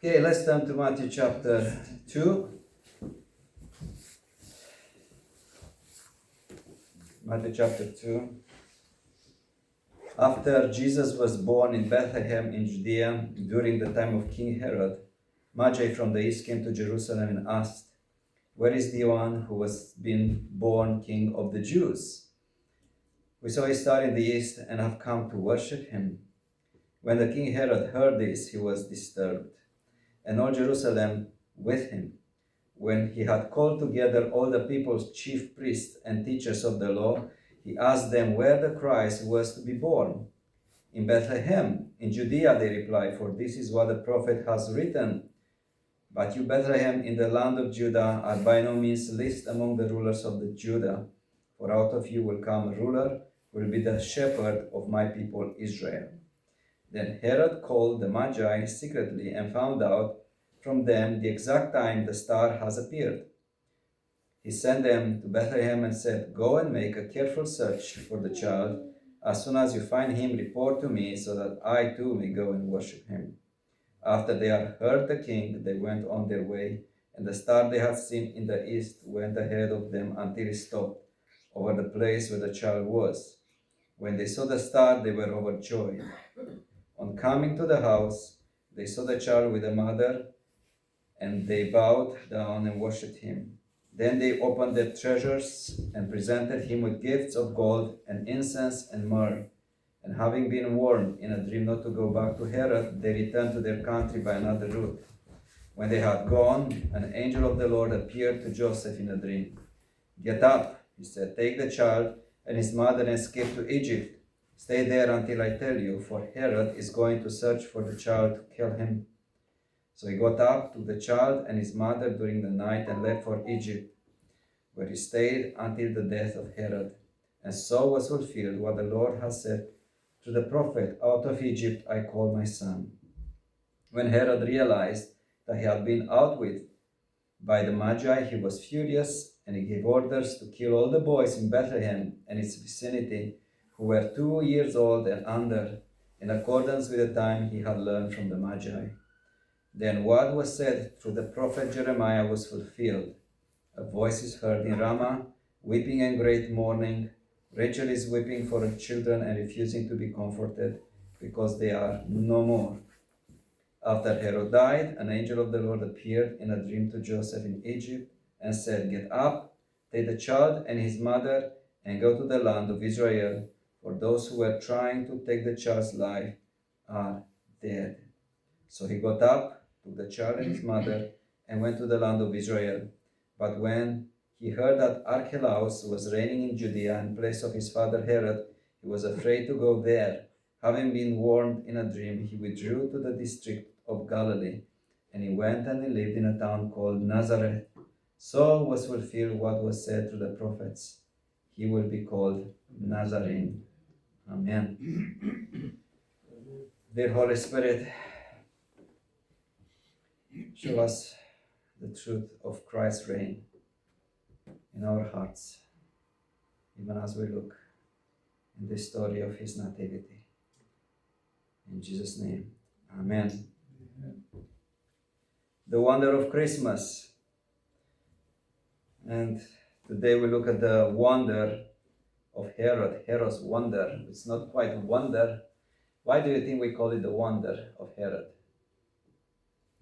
Okay, let's turn to Matthew chapter 2. Matthew chapter 2. After Jesus was born in Bethlehem in Judea during the time of King Herod, Magi from the east came to Jerusalem and asked, "Where is the one who was been born King of the Jews? We saw his star in the east and have come to worship him." When the King Herod heard this, he was disturbed, and all Jerusalem with him. When he had called together all the people's chief priests and teachers of the law, he asked them where the Christ was to be born. "In Bethlehem, in Judea," they replied, "for this is what the prophet has written. But you, Bethlehem, in the land of Judah, are by no means least among the rulers of the Judah, for out of you will come a ruler who will be the shepherd of my people Israel." Then Herod called the Magi secretly and found out from them the exact time the star has appeared. He sent them to Bethlehem and said, "Go and make a careful search for the child. As soon as you find him, report to me so that I too may go and worship him." After they had heard the king, they went on their way, and the star they had seen in the east went ahead of them until it stopped over the place where the child was. When they saw the star, they were overjoyed. On coming to the house, they saw the child with the mother, and they bowed down and worshipped him. Then they opened their treasures and presented him with gifts of gold and incense and myrrh. And having been warned in a dream not to go back to Herod, they returned to their country by another route. When they had gone, an angel of the Lord appeared to Joseph in a dream. "Get up," he said, "take the child and his mother and escape to Egypt. Stay there until I tell you, for Herod is going to search for the child to kill him." So he got up, took the child and his mother during the night and left for Egypt, where he stayed until the death of Herod. And so was fulfilled what the Lord has said through the prophet, "Out of Egypt I called my son." When Herod realized that he had been outwitted by the Magi, he was furious, and he gave orders to kill all the boys in Bethlehem and its vicinity who were 2 years old and under, in accordance with the time he had learned from the Magi. Then what was said through the prophet Jeremiah was fulfilled. "A voice is heard in Ramah, weeping and great mourning. Rachel is weeping for her children and refusing to be comforted, because they are no more." After Herod died, an angel of the Lord appeared in a dream to Joseph in Egypt and said, "Get up, take the child and his mother, and go to the land of Israel, for those who were trying to take the child's life are dead." So he got up, took the child and his mother, and went to the land of Israel. But when he heard that Archelaus was reigning in Judea in place of his father Herod, he was afraid to go there. Having been warned in a dream, he withdrew to the district of Galilee, and he went and he lived in a town called Nazareth. So was fulfilled what was said through the prophets: "He will be called Nazarene." Amen. Dear Holy Spirit, show us the truth of Christ's reign in our hearts, even as we look in the story of his nativity. In Jesus' name, amen. Amen. The wonder of Christmas. And today we look at the wonder of Herod, Herod's wonder. It's not quite wonder. Why do you think we call it the wonder of Herod?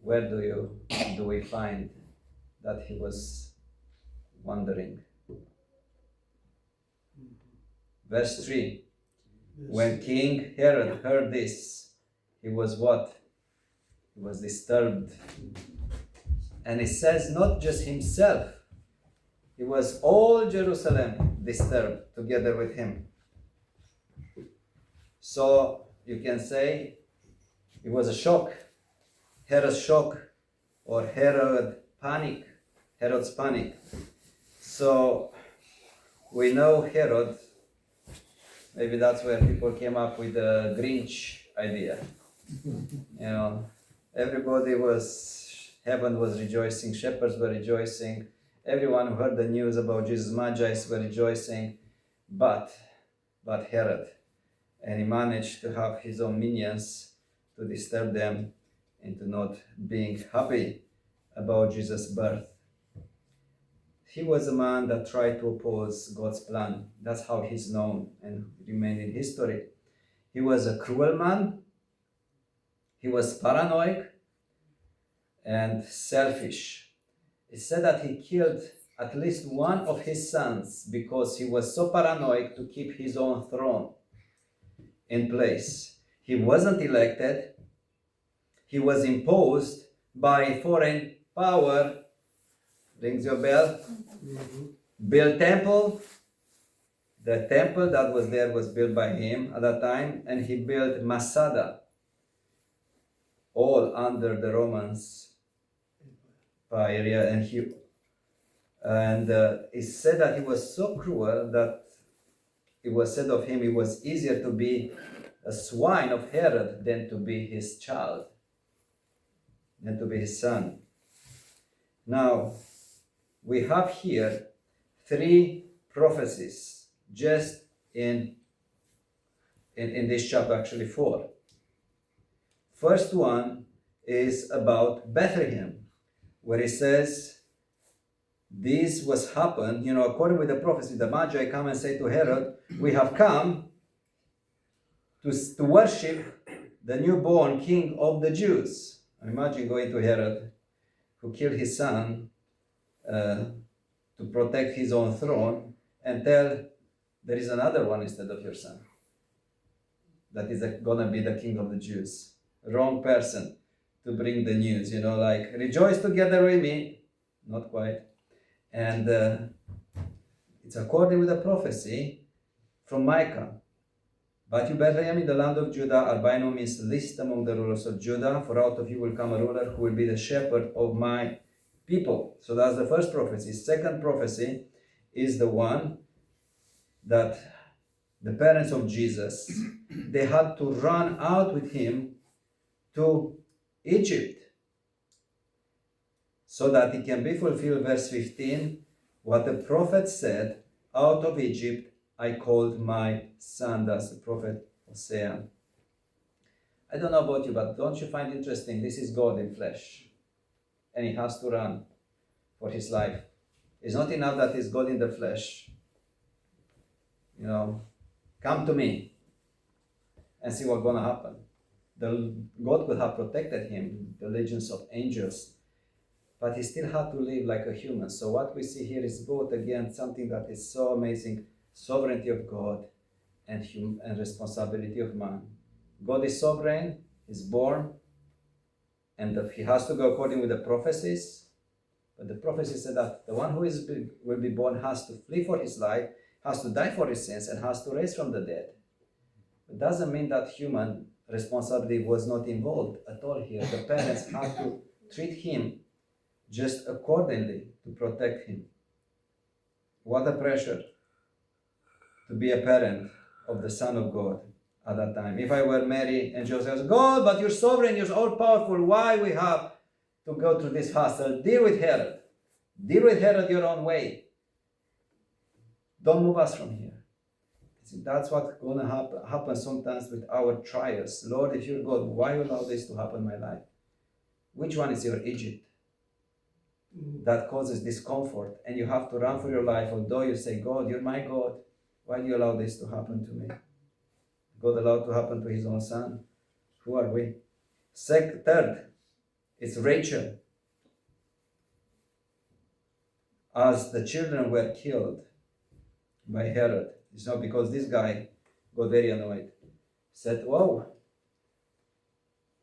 Where do we find that he was wondering? Verse 3. When King Herod heard this, he was what? He was disturbed. And it says not just himself, it was all Jerusalem disturbed together with him. So you can say it was a shock. Herod's shock, or Herod's panic. So we know Herod, maybe that's where people came up with the Grinch idea. Heaven was rejoicing, shepherds were rejoicing, everyone who heard the news about Jesus' Magi were rejoicing, but Herod. And he managed to have his own minions to disturb them into not being happy about Jesus' birth. He was a man that tried to oppose God's plan. That's how he's known and remained in history. He was a cruel man. He was paranoid and selfish. It's said that he killed at least one of his sons because he was so paranoid to keep his own throne in place. He wasn't elected. He was imposed by foreign power. Rings your bell? Mm-hmm. Built temple. The temple that was there was built by him at that time, and he built Masada, all under the Romans area, and it's said that he was so cruel that it was said of him it was easier to be a swine of Herod than to be his child, than to be his son. Now, we have here 3 prophecies just in this chapter, actually 4. First one is about Bethlehem, where it says, this was happened, according with the prophecy, the Magi come and say to Herod, we have come to worship the newborn king of the Jews. Imagine going to Herod, who killed his son to protect his own throne, and tell, there is another one instead of your son that is going to be the king of the Jews. Wrong person to bring the news, like, rejoice together with me. Not quite. And it's according with the prophecy from Micah. But you, Bethlehem, in the land of Judah, are by no means least among the rulers of Judah, for out of you will come a ruler who will be the shepherd of my people. So that's the first prophecy. Second prophecy is the one that the parents of Jesus, they had to run out with him to Egypt, so that it can be fulfilled, verse 15, what the prophet said, out of Egypt I called my son. That's the prophet Hosea. I don't know about you, but don't you find interesting, this is God in flesh, and he has to run for his life. It's not enough that he's God in the flesh. Come to me and see what's going to happen. God could have protected him, the legions of angels, but he still had to live like a human. So what we see here is both, again, something that is so amazing, sovereignty of God and responsibility of man. God is sovereign, he's born, and he has to go according with the prophecies. But the prophecy said that the one who will be born has to flee for his life, has to die for his sins, and has to raise from the dead. It doesn't mean that human responsibility was not involved at all here. The parents had to treat him just accordingly to protect him. What a pressure to be a parent of the Son of God at that time. If I were Mary and Joseph says, God, but you're sovereign, you're all powerful, why we have to go through this hassle? Deal with Herod. Deal with Herod your own way. Don't move us from here. See, that's what's going to happen sometimes with our trials. Lord, if you're God, why allow this to happen in my life? Which one is your Egypt that causes discomfort and you have to run for your life, although you say, God, you're my God. Why do you allow this to happen to me? God allowed to happen to his own son. Who are we? Third, it's Rachel. As the children were killed by Herod, it's not because this guy got very annoyed. Said, whoa,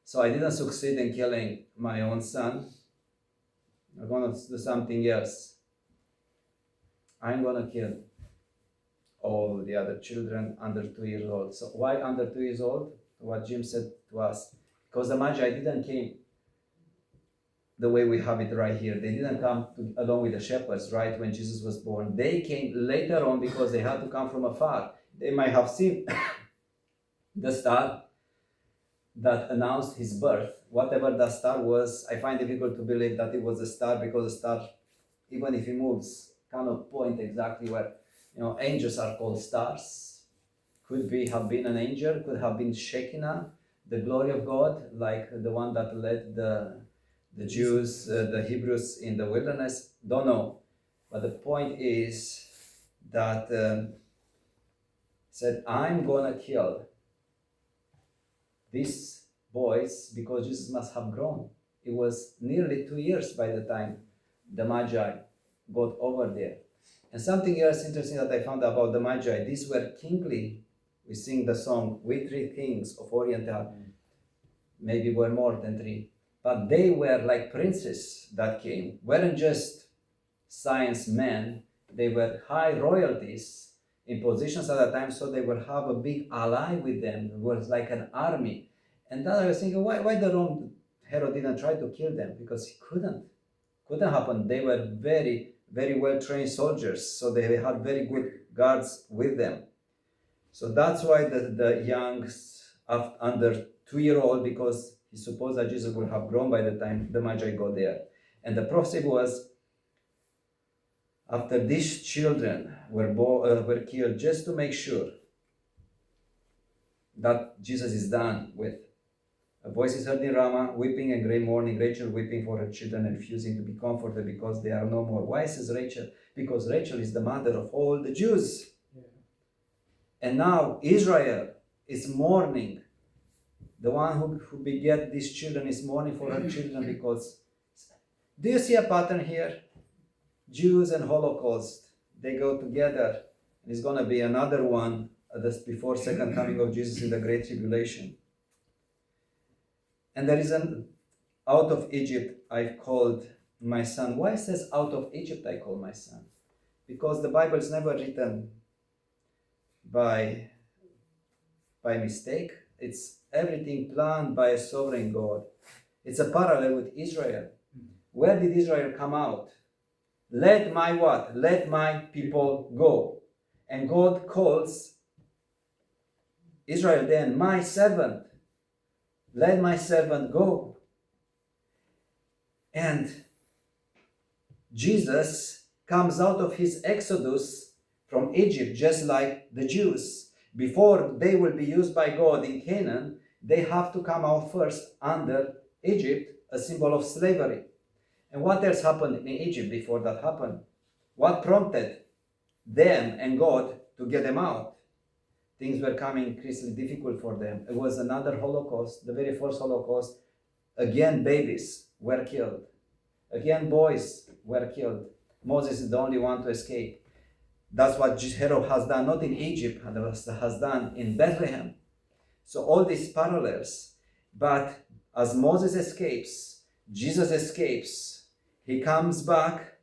so I didn't succeed in killing my own son. I'm going to do something else. I'm going to kill all the other children under 2 years old. So why under 2 years old? What Jim said to us. Because the Magi didn't came the way we have it right here. They didn't come along with the shepherds, right, when Jesus was born. They came later on because they had to come from afar. They might have seen the star that announced his birth. Whatever that star was, I find it difficult to believe that it was a star, because a star, even if it moves, cannot point exactly where. Angels are called stars. Could have been an angel, could have been Shekinah, the glory of God, like the one that led the Jews, the Hebrews in the wilderness? Don't know. But the point is that said, I'm gonna kill these boys because Jesus must have grown. It was nearly 2 years by the time the Magi got over there. And something else interesting that I found about the Magi, these were kingly. We sing the song, "We three kings of Oriental," maybe were more than three, but they were like princes that came, weren't just science men, they were high royalties in positions at that time, so they would have a big ally with them. It was like an army. And then I was thinking, why the Rome Herod didn't try to kill them? Because he couldn't happen. They were very, very well trained soldiers, so they had very good guards with them. So that's why the young, under 2-year-old, because he supposed that Jesus would have grown by the time the Magi got there. And the prophecy was, after these children were killed, just to make sure that Jesus is done with. A voice is heard in Ramah, weeping and great mourning, Rachel weeping for her children and refusing to be comforted because they are no more. Why says Rachel? Because Rachel is the mother of all the Jews. Yeah. And now Israel is mourning. The one who beget these children is mourning for her children because, do you see a pattern here? Jews and Holocaust, they go together. It's going to be another one before second coming of Jesus in the Great Tribulation. And there is an out of Egypt I've called my son. Why it says out of Egypt I call my son? Because the Bible is never written by mistake. It's everything planned by a sovereign God. It's a parallel with Israel. Where did Israel come out? Let my what? Let my people go. And God calls Israel then my servant. Let my servant go. And Jesus comes out of his exodus from Egypt just like the Jews. Before they will be used by God in Canaan, they have to come out first under Egypt, a symbol of slavery. And what else happened in Egypt before that happened? What prompted them and God to get them out? Things were coming increasingly difficult for them. It was another Holocaust, the very first Holocaust. Again, babies were killed. Again, boys were killed. Moses is the only one to escape. That's what Herod has done, not in Egypt, has done in Bethlehem. So all these parallels. But as Moses escapes, Jesus escapes. He comes back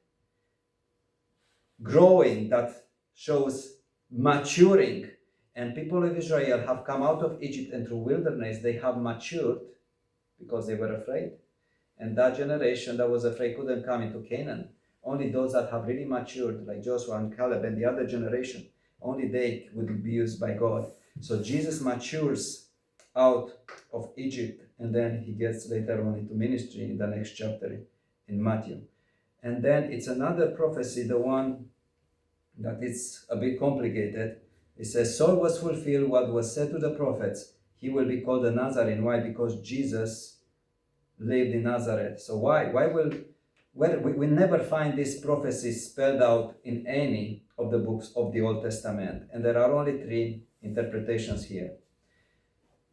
growing, that shows maturing. And people of Israel have come out of Egypt and through wilderness, they have matured because they were afraid. And that generation that was afraid couldn't come into Canaan. Only those that have really matured, like Joshua and Caleb and the other generation, only they would be used by God. So Jesus matures out of Egypt, and then he gets later on into ministry in the next chapter in Matthew. And then it's another prophecy, the one that is a bit complicated. It says, so was fulfilled what was said to the prophets. He will be called a Nazarene. Why? Because Jesus lived in Nazareth. So why? We never find this prophecy spelled out in any of the books of the Old Testament. And there are only 3 interpretations here.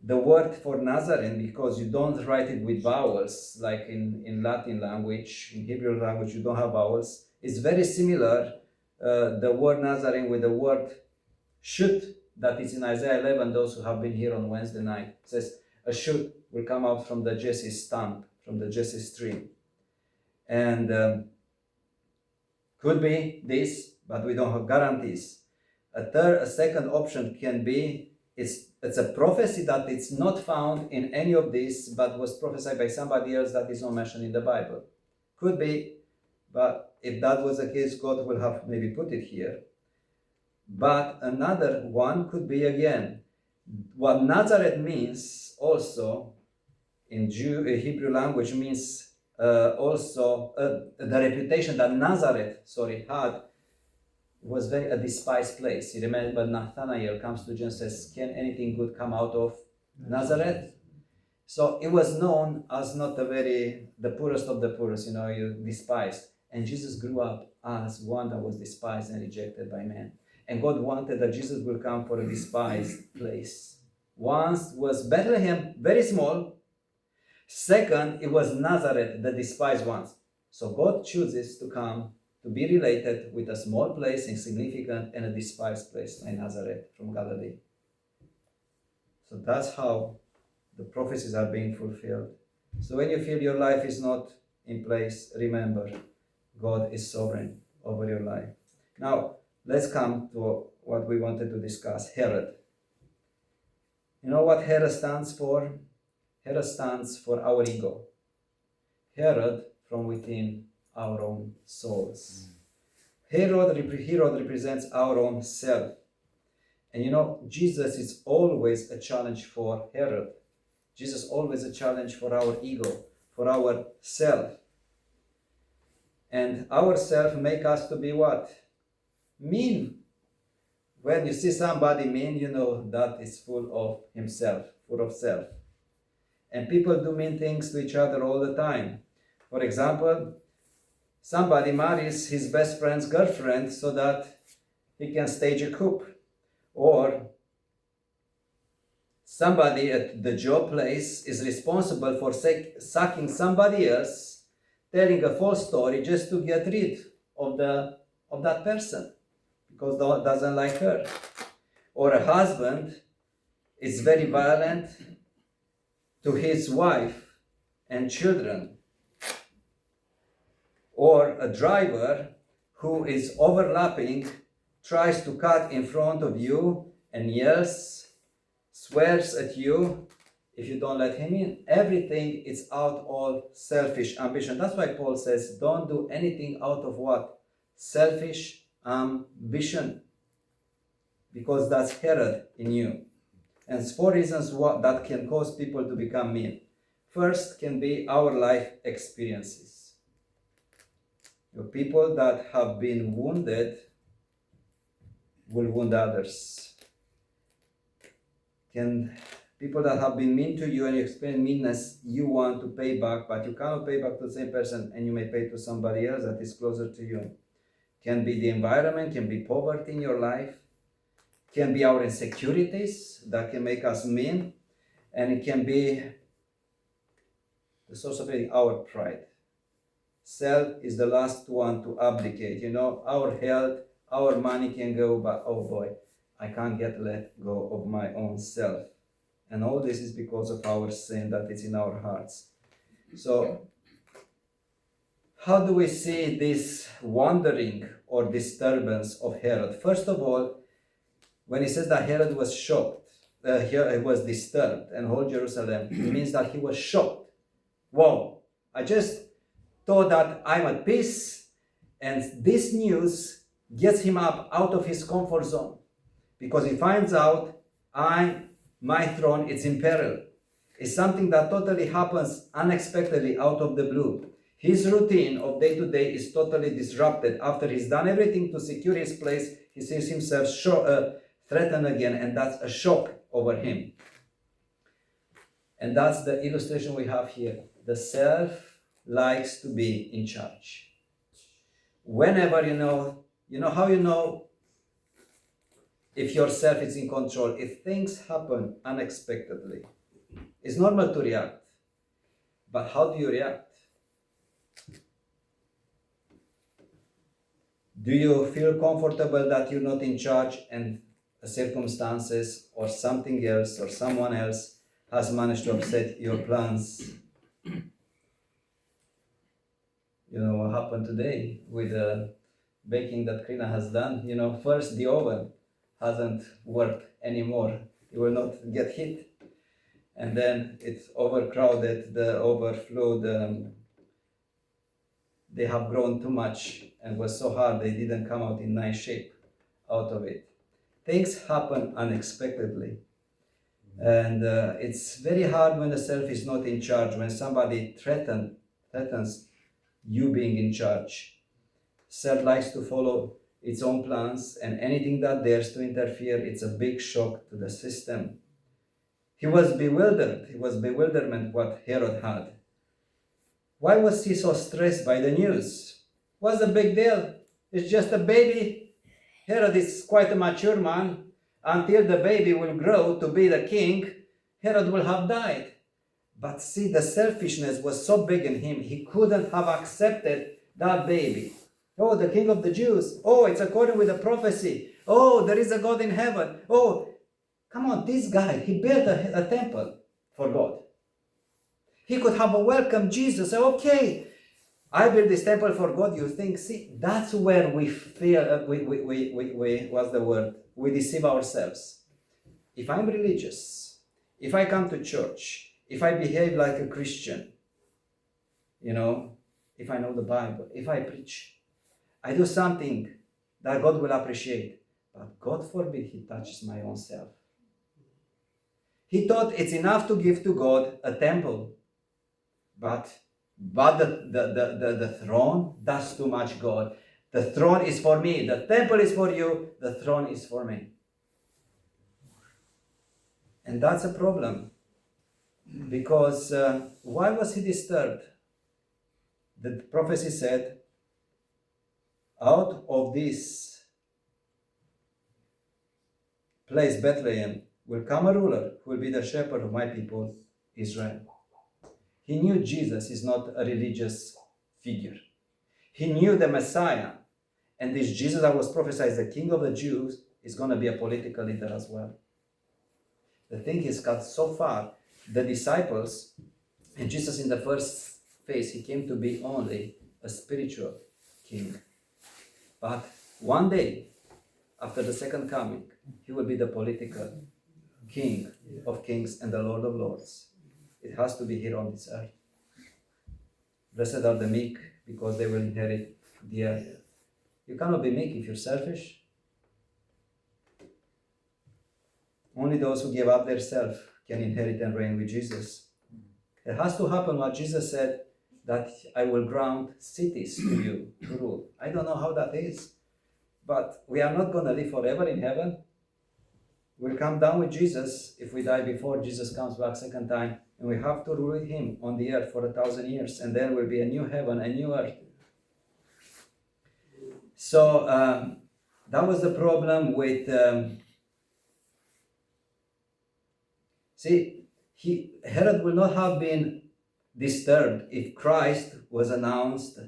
The word for Nazarene, because you don't write it with vowels, like in Latin language, in Hebrew language, you don't have vowels. It's very similar, the word Nazarene, with the word shoot that is in Isaiah 11. Those who have been here on Wednesday night, it says a shoot will come out from the Jesse's stump, from the Jesse's tree. And could be this, but we don't have guarantees. A second option can be it's a prophecy that it's not found in any of these, but was prophesied by somebody else that is not mentioned in the Bible. Could be, but if that was the case, God will have maybe put it here. But another one could be, again, what Nazareth means also in Hebrew language means also the reputation that Nazareth had was very a despised place. You remember Nathanael comes to Jesus and says, can anything good come out of Nazareth? So it was known as not the poorest of the poorest, you despised. And Jesus grew up as one that was despised and rejected by men. And God wanted that Jesus will come for a despised place. Once was Bethlehem, very small. Second, it was Nazareth, the despised ones. So God chooses to come to be related with a small place, insignificant, and a despised place like Nazareth from Galilee. So that's how the prophecies are being fulfilled. So when you feel your life is not in place, remember, God is sovereign over your life. Now, let's come to what we wanted to discuss, Herod. You know what Herod stands for? Herod stands for our ego. Herod from within our own souls. Herod represents our own self. And Jesus is always a challenge for Herod. Jesus always a challenge for our ego, for our self. And our self make us to be what? Mean. When you see somebody mean, that is full of himself, full of self. And people do mean things to each other all the time. For example, somebody marries his best friend's girlfriend so that he can stage a coup. Or somebody at the job place is responsible for sucking somebody else, telling a false story just to get rid of that person because doesn't like her. Or a husband is very violent to his wife and children. Or a driver who is overlapping tries to cut in front of you and yells, swears at you if you don't let him in. Everything is out of selfish ambition. That's why Paul says, don't do anything out of what? Selfish ambition. Because that's Herod in you. And it's 4 reasons that can cause people to become mean. First can be our life experiences. People that have been wounded will wound others. People that have been mean to you and you experience meanness, you want to pay back, but you cannot pay back to the same person, and you may pay to somebody else that is closer to you. Can be the environment, can be poverty in your life, can be our insecurities that can make us mean, and it can be the source of our pride. Self is the last one to abdicate. Our health, our money can go, but oh boy, I can't let go of my own self. And all this is because of our sin that is in our hearts. So, how do we see this wandering or disturbance of Herod? First of all, when he says that Herod was shocked, he was disturbed, and whole Jerusalem, it means that he was shocked. Whoa, I just thought that I'm at peace, and this news gets him up out of his comfort zone, because he finds out my throne is in peril. It's something that totally happens unexpectedly out of the blue. His routine of day to day is totally disrupted. After he's done everything to secure his place, he sees himself threatened again, and that's a shock over him. And that's the illustration we have here. The self likes to be in charge. Whenever how you know if yourself is in control, if things happen unexpectedly, it's normal to react. But how do you react? Do you feel comfortable that you're not in charge and circumstances or something else or someone else has managed to upset your plans? What happened today with the baking that Krina has done? First the oven hasn't worked anymore. It will not get heat. And then it's overcrowded, the overflowed. They have grown too much and was so hard they didn't come out in nice shape out of it. Things happen unexpectedly. And it's very hard when the self is not in charge, when somebody threatens you being in charge. Self likes to follow its own plans, and anything that dares to interfere, it's a big shock to the system. He was bewildered. It was bewilderment what Herod had. Why was he so stressed by the news? What's the big deal? It's just a baby. Herod is quite a mature man. Until the baby will grow to be the king, Herod will have died. But see, the selfishness was so big in him, he couldn't have accepted that baby. Oh, the king of the Jews. Oh, it's according with the prophecy. Oh, there is a God in heaven. Oh, come on, this guy, he built a temple for God. He could have welcomed Jesus. Say, okay, I built this temple for God. You think, see, that's where we feel, what's the word? We deceive ourselves. If I'm religious, if I come to church, if I behave like a Christian, if I know the Bible, if I preach, I do something that God will appreciate. But God forbid he touches my own self. He thought it's enough to give to God a temple. But the throne, that's too much, God. The throne is for me. The temple is for you. The throne is for me. And that's a problem. Because why was he disturbed? The prophecy said, out of this place, Bethlehem, will come a ruler who will be the shepherd of my people, Israel. He knew Jesus is not a religious figure. He knew the Messiah. And this Jesus that was prophesied as the King of the Jews is going to be a political leader as well. The thing is got so far, the disciples, and Jesus in the first phase, he came to be only a spiritual king. But one day, after the second coming, he will be the political king of kings and the Lord of lords. It has to be here on this earth. Blessed are the meek, because they will inherit the earth. You cannot be meek if you're selfish. Only those who give up their self can inherit and reign with Jesus. It has to happen what Jesus said, that I will grant cities to you to rule. I don't know how that is, but we are not going to live forever in heaven. We'll come down with Jesus if we die before Jesus comes back second time, and we have to rule with him on the earth for 1,000 years, and then will be a new heaven, a new earth. So that was the problem with Herod will not have been disturbed if Christ was announced,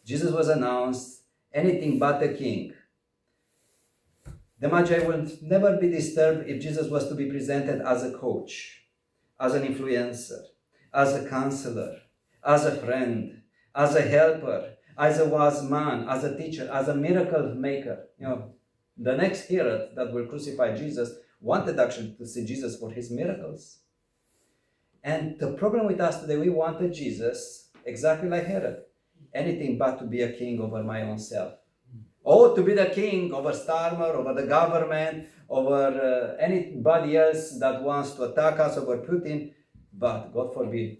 Jesus was announced, anything but the king. The Magi will never be disturbed if Jesus was to be presented as a coach, as an influencer, as a counselor, as a friend, as a helper, as a wise man, as a teacher, as a miracle maker. The next Herod that will crucify Jesus wanted actually to see Jesus for his miracles. And the problem with us today, we wanted Jesus exactly like Herod. Anything but to be a king over my own self. Or to be the king over Starmer, over the government, over anybody else that wants to attack us, over Putin. But God forbid,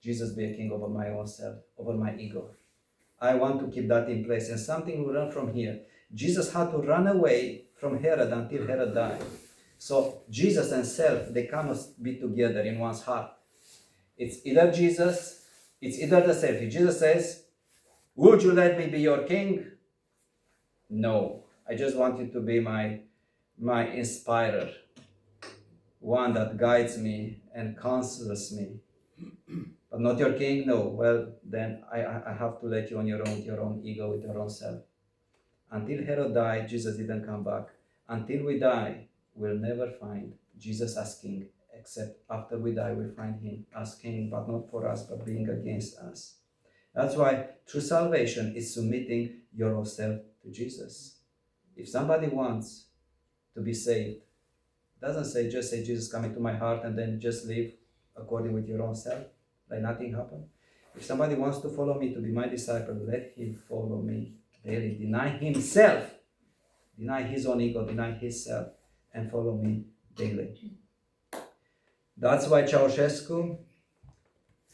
Jesus be a king over my own self, over my ego. I want to keep that in place. And something we learn from here. Jesus had to run away from Herod until Herod died. So Jesus and self, they cannot be together in one's heart. It's either Jesus, it's either the self. If Jesus says, would you let me be your king? No, I just want you to be my inspirer, one that guides me and counsels me. But not your king? No. Well, then I have to let you on your own, with your own ego, with your own self. Until Herod died, Jesus didn't come back. Until we die, we'll never find Jesus as king, except after we die, we'll find him as king, but not for us, but being against us. That's why true salvation is submitting yourself to Jesus. If somebody wants to be saved, it doesn't say just say Jesus come into my heart and then just live according with your own self, like nothing happened. If somebody wants to follow me, to be my disciple, let him follow me daily. Deny himself, deny his own ego, deny his self, and follow me daily. That's why Ceausescu,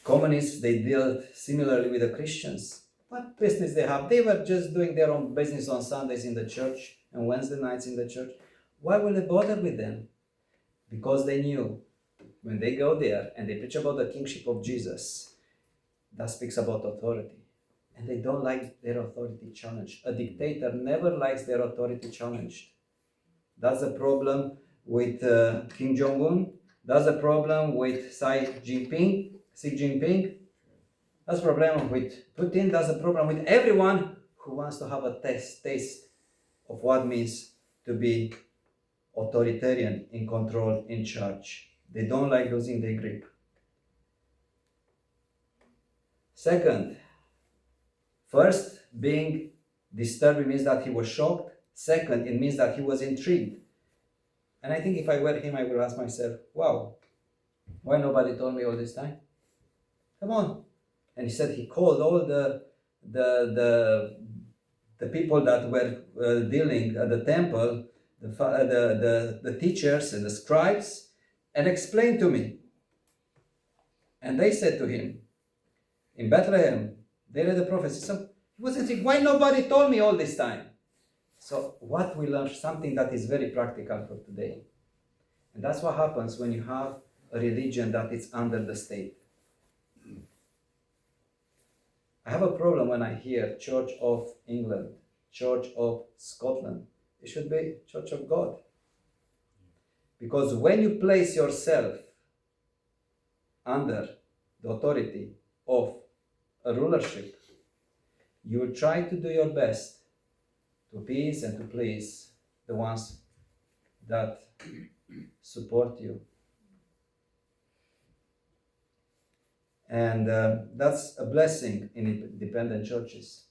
communists, they dealt similarly with the Christians. What business they have? They were just doing their own business on Sundays in the church and Wednesday nights in the church. Why will they bother with them? Because they knew when they go there and they preach about the kingship of Jesus, that speaks about authority. And they don't like their authority challenged. A dictator never likes their authority challenged. That's the problem with Kim Jong-un. That's the problem with Xi Jinping. That's the problem with Putin. That's the problem with everyone who wants to have a taste of what it means to be authoritarian, in control, in charge. They don't like losing their grip. Second, first, being disturbed means that he was shocked. Second, it means that he was intrigued. And I think if I were him, I would ask myself, wow, why nobody told me all this time? Come on. And he said he called all the people that were dealing at the temple, the teachers and the scribes, and explained to me. And they said to him, in Bethlehem, they read the prophecy. So he was thinking, why nobody told me all this time? So what we learn, something that is very practical for today. And that's what happens when you have a religion that is under the state. I have a problem when I hear Church of England, Church of Scotland. It should be Church of God. Because when you place yourself under the authority of a rulership, you will try to do your best to appease and to please the ones that support you. And that's a blessing in independent churches.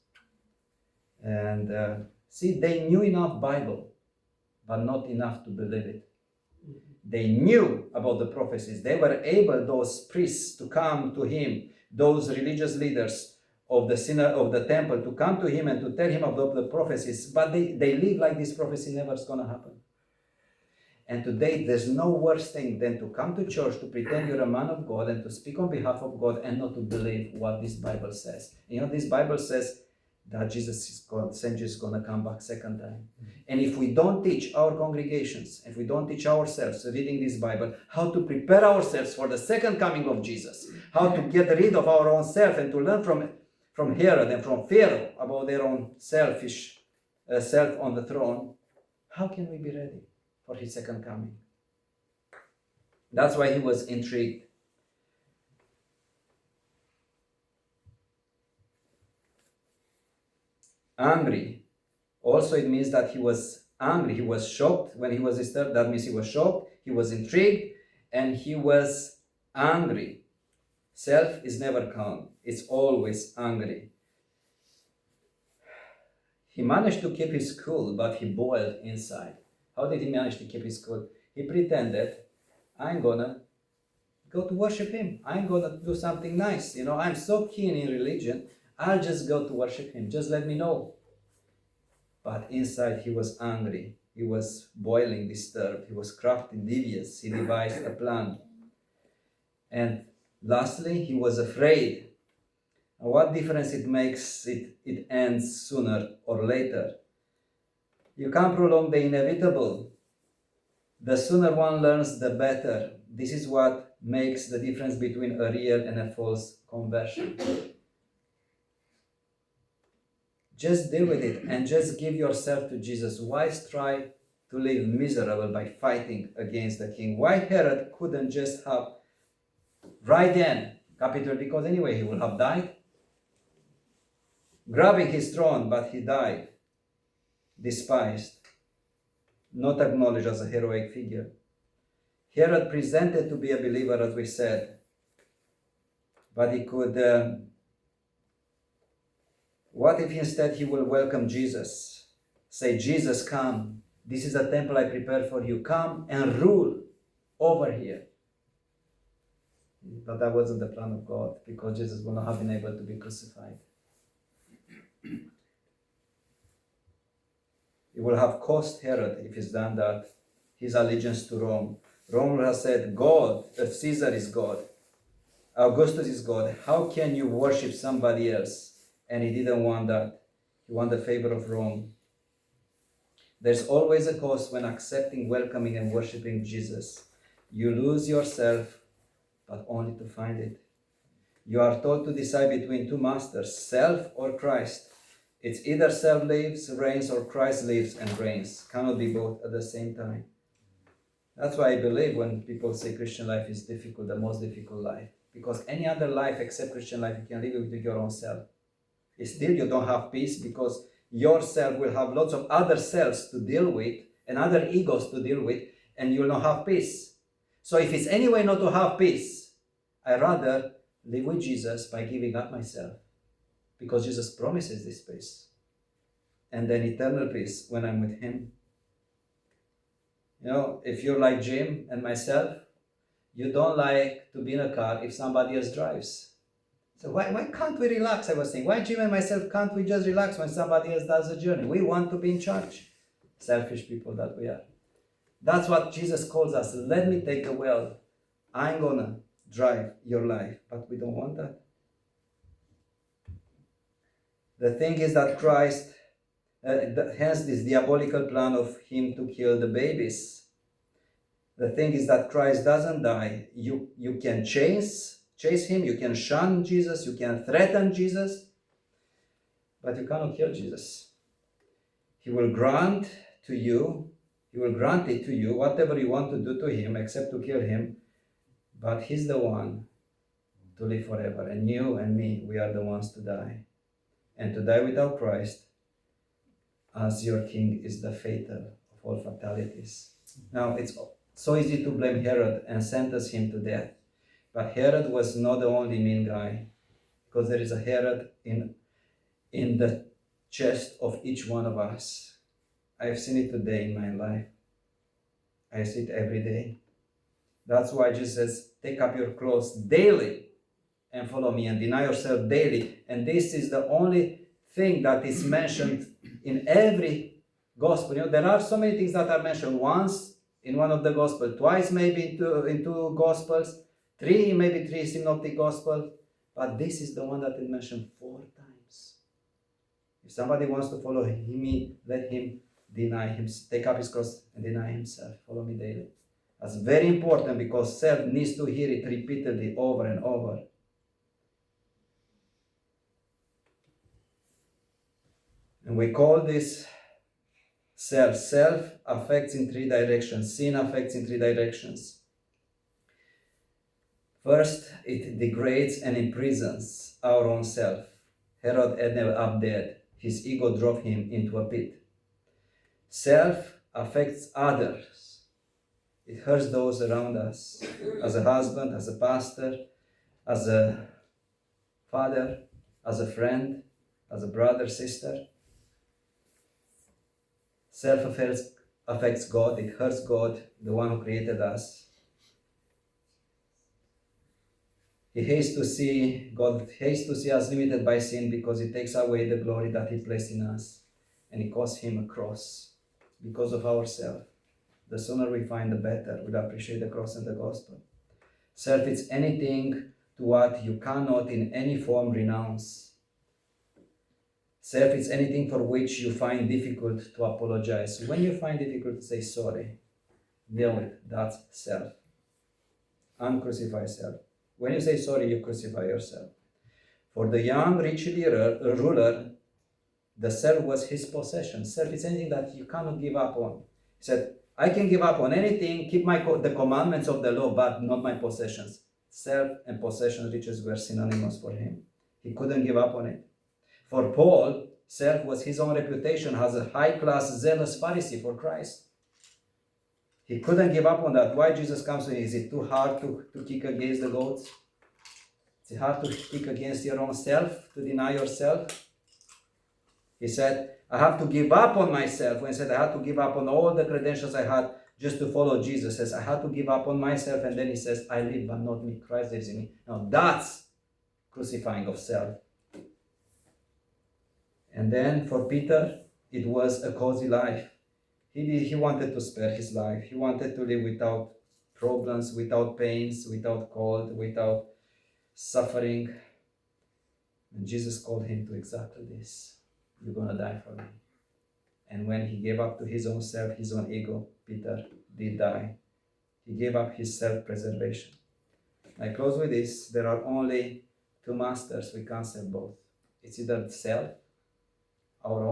And see, they knew enough Bible, but not enough to believe it. They knew about the prophecies. They were able, those priests, to come to him, those religious leaders of the temple, to come to him and to tell him about the prophecies. But they live like this prophecy never is going to happen. And today, there's no worse thing than to come to church to pretend you're a man of God and to speak on behalf of God and not to believe what this Bible says. You know, this Bible says that Saint Jesus is going to come back second time. And if we don't teach our congregations, if we don't teach ourselves reading this Bible, how to prepare ourselves for the second coming of Jesus, how to get rid of our own self and to learn from Herod and from Pharaoh about their own selfish self on the throne, how can we be ready for his second coming? That's why he was intrigued. Angry. Also, it means that he was angry. He was shocked when he was disturbed. That means he was shocked, he was intrigued, and he was angry. Self is never calm. It's always angry. He managed to keep his cool, but he boiled inside. How did he manage to keep his cool? He pretended, I'm gonna go to worship him. I'm gonna do something nice. You know, I'm so keen in religion, I'll just go to worship him. Just let me know. But inside he was angry. He was boiling, disturbed. He was crafty, devious. He devised a plan. And lastly, he was afraid. And what difference it makes? It ends sooner or later. You can't prolong the inevitable. The sooner one learns, the better. This is what makes the difference between a real and a false conversion. Just deal with it and just give yourself to Jesus. Why try to live miserable by fighting against the king? Why Herod couldn't just have right then capitulated? Because anyway he would have died. Grabbing his throne, but he died. Despised. Not acknowledged as a heroic figure. Herod presented to be a believer, as we said. But he could... what if instead he will welcome Jesus? Say, Jesus, come. This is a temple I prepared for you. Come and rule over here. But that wasn't the plan of God, because Jesus would not have been able to be crucified. It will have cost Herod, if he's done that, his allegiance to Rome. Rome has said, God, if Caesar is God, Augustus is God, how can you worship somebody else? And he didn't want that. He wanted the favor of Rome. There's always a cost when accepting, welcoming, and worshiping Jesus. You lose yourself but only to find it. You are told to decide between two masters, self or Christ. It's either self lives, reigns, or Christ lives and reigns. Cannot be both at the same time. That's why I believe when people say Christian life is difficult, the most difficult life. Because any other life except Christian life, you can live with your own self. Still, you don't have peace because yourself will have lots of other selves to deal with and other egos to deal with, and you will not have peace. So if it's any way not to have peace, I rather live with Jesus by giving up myself, because Jesus promises this peace and then eternal peace when I'm with him. You know, if you're like Jim and myself, you don't like to be in a car if somebody else drives. So why can't we relax? I was saying, why Jim and myself can't we just relax when somebody else does the journey? We want to be in charge. Selfish people that we are. That's what Jesus calls us. Let me take the wheel. I'm gonna drive your life. But we don't want that. The thing is that Christ, hence this diabolical plan of him to kill the babies. The thing is that Christ doesn't die. You can chase him, you can shun Jesus, you can threaten Jesus, but you cannot kill Jesus. He will grant it to you, whatever you want to do to him, except to kill him, but he's the one to live forever. And you and me, we are the ones to die. And to die without Christ as your king is the fatal of all fatalities. Now, it's so easy to blame Herod and sentence him to death. But Herod was not the only mean guy, because there is a Herod in the chest of each one of us. I've seen it today in my life. I see it every day. That's why Jesus says, take up your cross daily and follow me, and deny yourself daily. And this is the only thing that is mentioned in every gospel. You know, there are so many things that are mentioned once in one of the gospels, twice maybe in two gospels, maybe three synoptic gospels, but this is the one that is mentioned 4 times. If somebody wants to follow me, let him deny him, take up his cross and deny himself. Follow me daily. That's very important, because self needs to hear it repeatedly over and over. And we call this self. Self affects in 3 directions. Sin affects in 3 directions. First, it degrades and imprisons our own self. Herod ended up dead. His ego drove him into a pit. Self affects others. It hurts those around us. As a husband, as a pastor, as a father, as a friend, as a brother, sister. Self affects God. It hurts God, the one who created us. God hates to see us limited by sin, because it takes away the glory that he placed in us. And it cost him a cross because of ourselves. The sooner we find, the better. We'll appreciate the cross and the gospel. Self is anything to what you cannot in any form renounce. Self is anything for which you find difficult to apologize. When you find difficult to say sorry, deal with that's self. Uncrucify self. When you say sorry, you crucify yourself. For the young rich ruler, the self was his possession. Self is anything that you cannot give up on. He said, I can give up on anything, keep the commandments of the law, but not my possessions. Self and possession riches were synonymous for him. He couldn't give up on it. For Paul, self was his own reputation as a high-class, zealous Pharisee for Christ. He couldn't give up on that. Why Jesus comes to him? Is it too hard to kick against the goats? Is it hard to kick against your own self, to deny yourself? He said, I have to give up on myself. When he said, I had to give up on all the credentials I had just to follow Jesus, he says, I had to give up on myself. And then he says, I live, but not me. Christ lives in me. Now that's crucifying of self. And then for Peter, it was a cozy life. He wanted to spare his life. He wanted to live without problems, without pains, without cold, without suffering. And Jesus called him to exactly this. You're going to die for me. And when he gave up to his own self, his own ego, Peter did die. He gave up his self-preservation. I close with this. There are only two masters. We can't serve both. It's either self, our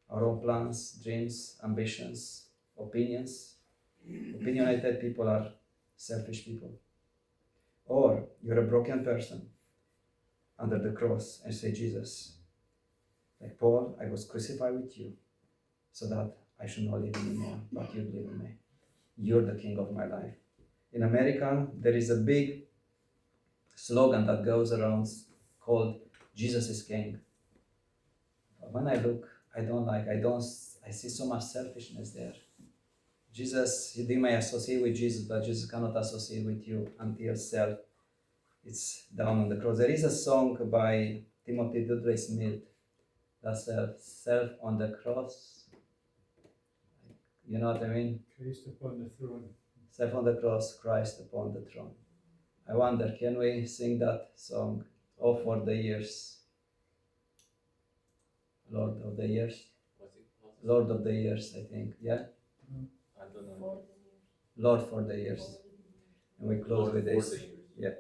own plans, dreams, ambitions, opinions. Opinionated people are selfish people. Or you're a broken person under the cross and say, Jesus, like Paul, I was crucified with you so that I should not live anymore, but you live in me. You're the king of my life. In America, there is a big slogan that goes around called Jesus is King. But when I look, I see so much selfishness there. Jesus, you may associate with Jesus, but Jesus cannot associate with you until self is down on the cross. There is a song by Timothy Dudley Smith that says, self on the cross. You know what I mean? Christ upon the throne. Self on the cross, Christ upon the throne. I wonder, can we sing that song? Oh, for the years. Lord of the years. Lord of the years, I think. Yeah? I don't know. Lord for the years. And we close with this. Yeah.